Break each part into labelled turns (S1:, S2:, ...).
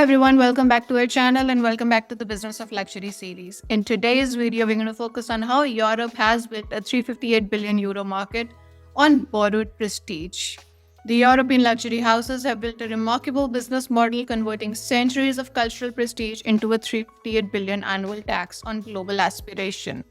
S1: everyone, welcome back to our channel and welcome back to the Business of Luxury series. In today's video, we're going to focus on how Europe has built a 358 billion euro market on borrowed prestige. The European luxury houses have built a remarkable business model converting centuries of cultural prestige into a 358 billion annual tax on global aspiration.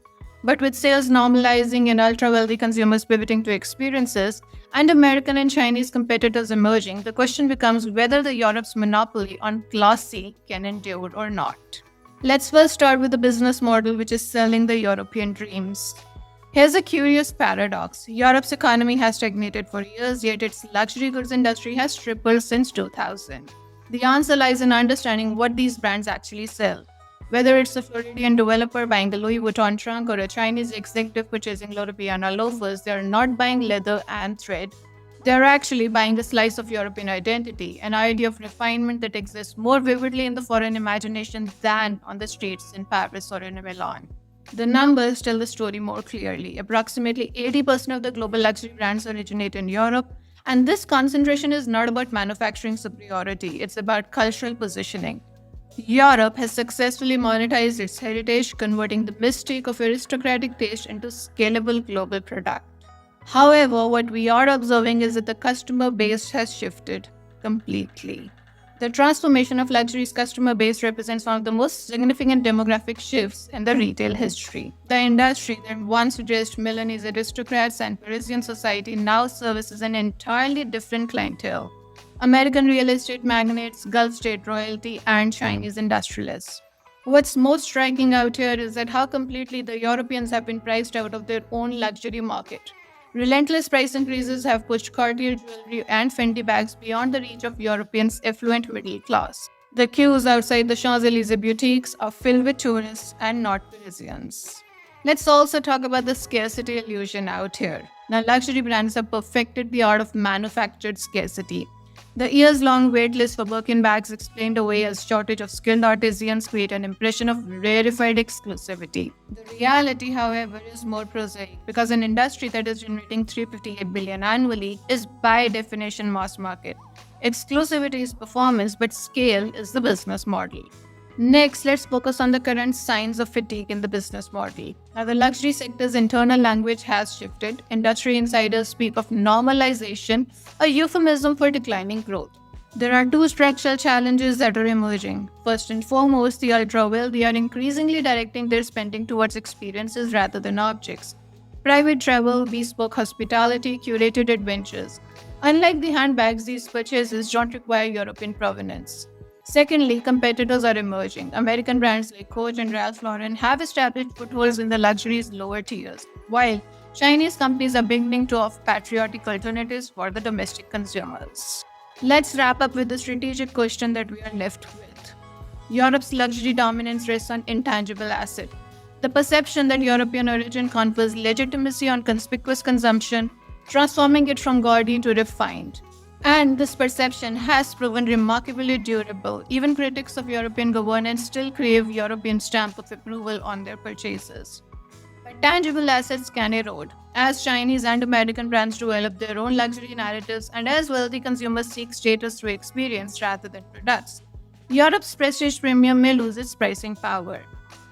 S1: But with sales normalizing and ultra-wealthy consumers pivoting to experiences, and American and Chinese competitors emerging, the question becomes whether the Europe's monopoly on classy can endure or not. Let's first start with the business model, which is selling the European dreams. Here's a curious paradox. Europe's economy has stagnated for years, yet its luxury goods industry has tripled since 2000. The answer lies in understanding what these brands actually sell. Whether it's a Floridian developer buying a Louis Vuitton trunk or a Chinese executive purchasing Loro Piana loafers, they are not buying leather and thread. They are actually buying a slice of European identity, an idea of refinement that exists more vividly in the foreign imagination than on the streets in Paris or in Milan. The numbers tell the story more clearly. Approximately 80% of the global luxury brands originate in Europe, and this concentration is not about manufacturing superiority, it's about cultural positioning. Europe has successfully monetized its heritage, converting the mystique of aristocratic taste into scalable global product. However, what we are observing is that the customer base has shifted completely. The transformation of luxury's customer base represents one of the most significant demographic shifts in the retail history. The industry that once addressed Milanese aristocrats and Parisian society now services an entirely different clientele. American real estate magnates, Gulf state royalty, and Chinese industrialists. What's most striking out here is that how completely the Europeans have been priced out of their own luxury market. Relentless price increases have pushed Cartier jewelry and Fendi bags beyond the reach of Europeans' affluent middle class. The queues outside the Champs-Élysées boutiques are filled with tourists and not Parisians. Let's also talk about the scarcity illusion out here. Now, luxury brands have perfected the art of manufactured scarcity. The years-long waitlist for Birkin bags explained away as shortage of skilled artisans create an impression of rarefied exclusivity. The reality, however, is more prosaic because an industry that is generating 358 billion annually is by definition mass market. Exclusivity is performance, but scale is the business model. Next, let's focus on the current signs of fatigue in the business model. Now, the luxury sector's internal language has shifted. Industry insiders speak of normalization, a euphemism for declining growth. There are two structural challenges that are emerging. First and foremost, the ultra-wealthy are increasingly directing their spending towards experiences rather than objects. Private travel, bespoke hospitality, curated adventures. Unlike the handbags, these purchases don't require European provenance. Secondly, competitors are emerging. American brands like Coach and Ralph Lauren have established footholds in the luxury's lower tiers, while Chinese companies are beginning to offer patriotic alternatives for the domestic consumers. Let's wrap up with the strategic question that we are left with. Europe's luxury dominance rests on intangible asset. The perception that European origin confers legitimacy on conspicuous consumption, transforming it from gaudy to refined. And this perception has proven remarkably durable. Even critics of European governance still crave European stamp of approval on their purchases. But tangible assets can erode. As Chinese and American brands develop their own luxury narratives and as wealthy consumers seek status through experience rather than products, Europe's prestige premium may lose its pricing power.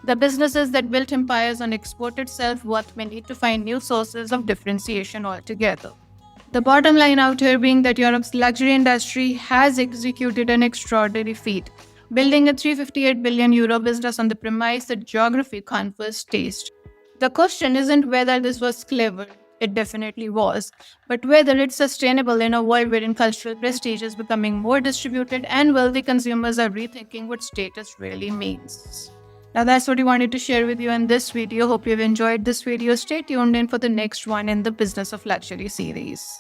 S1: The businesses that built empires on exported self-worth may need to find new sources of differentiation altogether. The bottom line out here being that Europe's luxury industry has executed an extraordinary feat, building a 358 billion euro business on the premise that geography confers taste. The question isn't whether this was clever, it definitely was, but whether it's sustainable in a world wherein cultural prestige is becoming more distributed and wealthy consumers are rethinking what status really means. Now that's what we wanted to share with you in this video. Hope you've enjoyed this video. Stay tuned in for the next one in the Business of Luxury series.